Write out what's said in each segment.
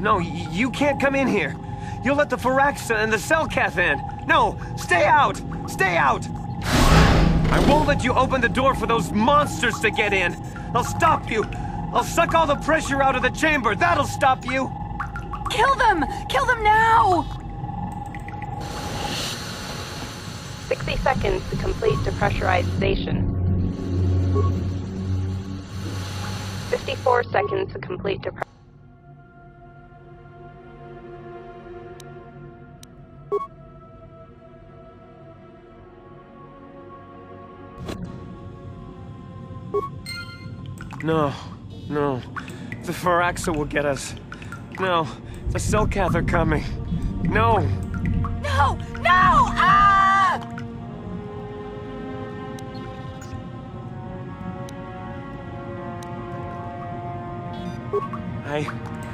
No, you can't come in here. You'll let the Firaxa and the Selkath in. No, stay out! Stay out! I won't let you open the door for those monsters to get in. I'll stop you. I'll suck all the pressure out of the chamber. That'll stop you. Kill them! Kill them now! 60 seconds to complete depressurization. 54 seconds to complete depressurization. No, no. The Firaxa will get us. No, the Selkath are coming. No! No! No! Ah!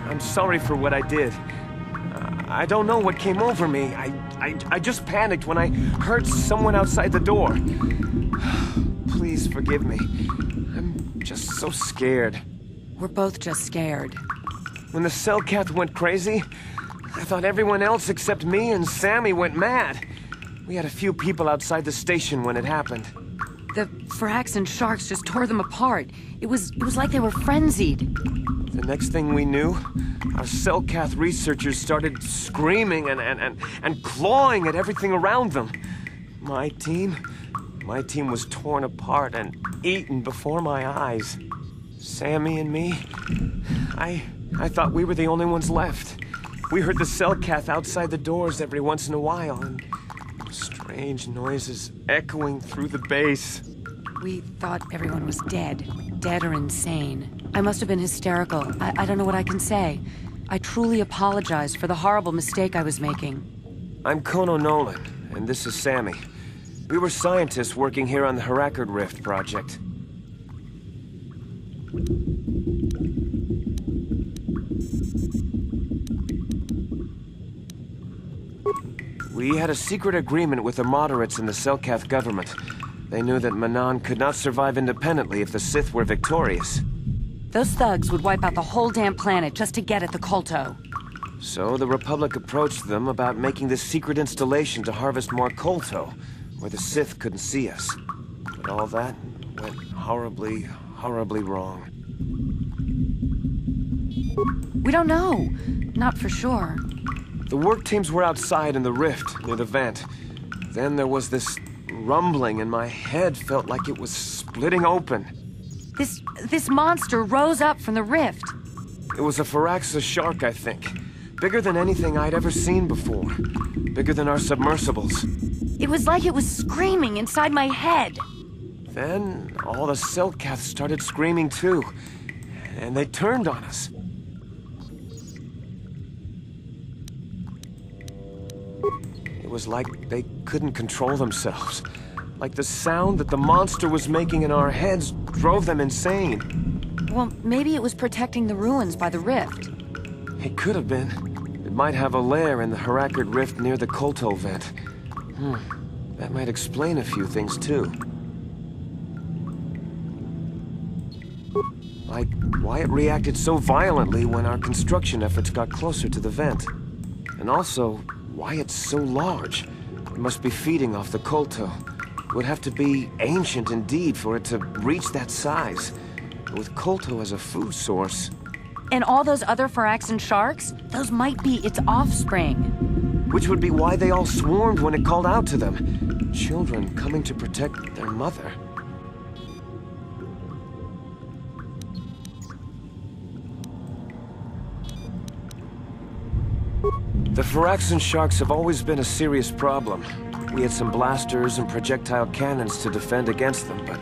I'm sorry for what I did. I don't know what came over me. I just panicked when I heard someone outside the door. Please forgive me. I'm just so scared. We're both just scared. When the Selkath went crazy, I thought everyone else except me and Sammy went mad. We had a few people outside the station when it happened. The Firaxan sharks just tore them apart. It was like they were frenzied. The next thing we knew, our Selkath researchers started screaming and clawing at everything around them. My team was torn apart and eaten before my eyes. Sammy and me, I thought we were the only ones left. We heard the Selkath outside the doors every once in a while, and strange noises echoing through the base. We thought everyone was dead or insane. I must have been hysterical. I don't know what I can say. I truly apologize for the horrible mistake I was making. I'm Kono Nolan, and this is Sammy. We were scientists working here on the Harakard Rift project. We had a secret agreement with the moderates in the Selkath government. They knew that Manaan could not survive independently if the Sith were victorious. Those thugs would wipe out the whole damn planet just to get at the Kolto. So the Republic approached them about making this secret installation to harvest more Kolto, where the Sith couldn't see us. But all that went horribly, horribly wrong. We don't know. Not for sure. The work teams were outside in the rift, near the vent. Then there was this rumbling, and my head felt like it was splitting open. This monster rose up from the rift. It was a Firaxa shark, I think. Bigger than anything I'd ever seen before. Bigger than our submersibles. It was like it was screaming inside my head. Then all the Selkath started screaming too. And they turned on us. It was like they couldn't control themselves. Like the sound that the monster was making in our heads drove them insane. Well, maybe it was protecting the ruins by the rift. It could have been. It might have a lair in the Harakard Rift near the Kolto vent. That might explain a few things too. Like why it reacted so violently when our construction efforts got closer to the vent. And also, why it's so large. It must be feeding off the Kolto. It would have to be ancient indeed for it to reach that size. With Kolto as a food source. And all those other Firaxan sharks? Those might be its offspring. Which would be why they all swarmed when it called out to them. Children coming to protect their mother. The Firaxan sharks have always been a serious problem. We had some blasters and projectile cannons to defend against them, but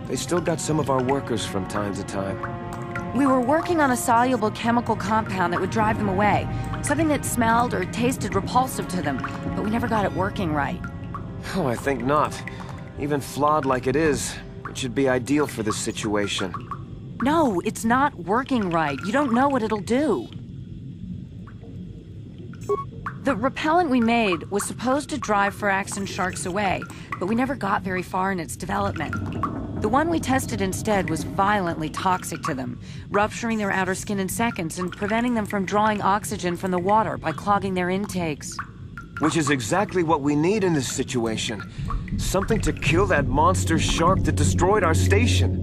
they still got some of our workers from time to time. We were working on a soluble chemical compound that would drive them away. Something that smelled or tasted repulsive to them, but we never got it working right. Oh, I think not. Even flawed like it is, it should be ideal for this situation. No, it's not working right. You don't know what it'll do. The repellent we made was supposed to drive Firaxan sharks away, but we never got very far in its development. The one we tested instead was violently toxic to them, rupturing their outer skin in seconds and preventing them from drawing oxygen from the water by clogging their intakes. Which is exactly what we need in this situation. Something to kill that monster shark that destroyed our station.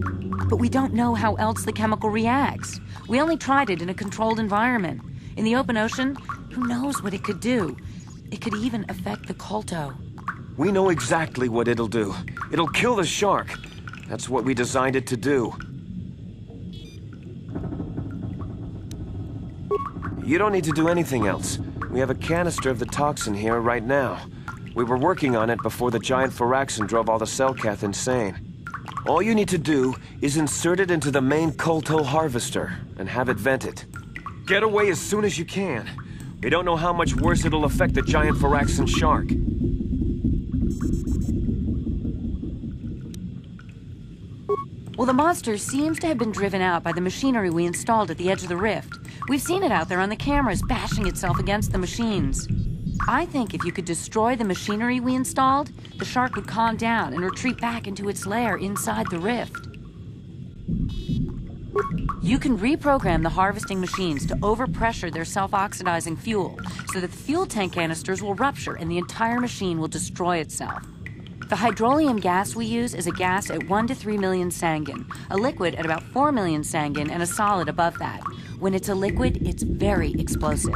But we don't know how else the chemical reacts. We only tried it in a controlled environment. In the open ocean, who knows what it could do? It could even affect the Kolto. We know exactly what it'll do. It'll kill the shark. That's what we designed it to do. You don't need to do anything else. We have a canister of the toxin here right now. We were working on it before the giant Firaxin drove all the Selkath insane. All you need to do is insert it into the main Kolto harvester and have it vented. Get away as soon as you can. We don't know how much worse it'll affect the giant Firaxin shark. Well, the monster seems to have been driven out by the machinery we installed at the edge of the rift. We've seen it out there on the cameras, bashing itself against the machines. I think if you could destroy the machinery we installed, the shark would calm down and retreat back into its lair inside the rift. You can reprogram the harvesting machines to overpressure their self-oxidizing fuel so that the fuel tank canisters will rupture and the entire machine will destroy itself. The hydrolium gas we use is a gas at 1 to 3 million Sangin, a liquid at about 4 million Sangin, and a solid above that. When it's a liquid, it's very explosive.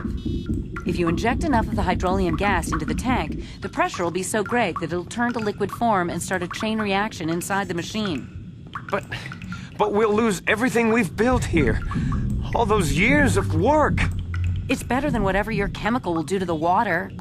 If you inject enough of the hydrolium gas into the tank, the pressure will be so great that it'll turn to liquid form and start a chain reaction inside the machine. But we'll lose everything we've built here. All those years of work. It's better than whatever your chemical will do to the water.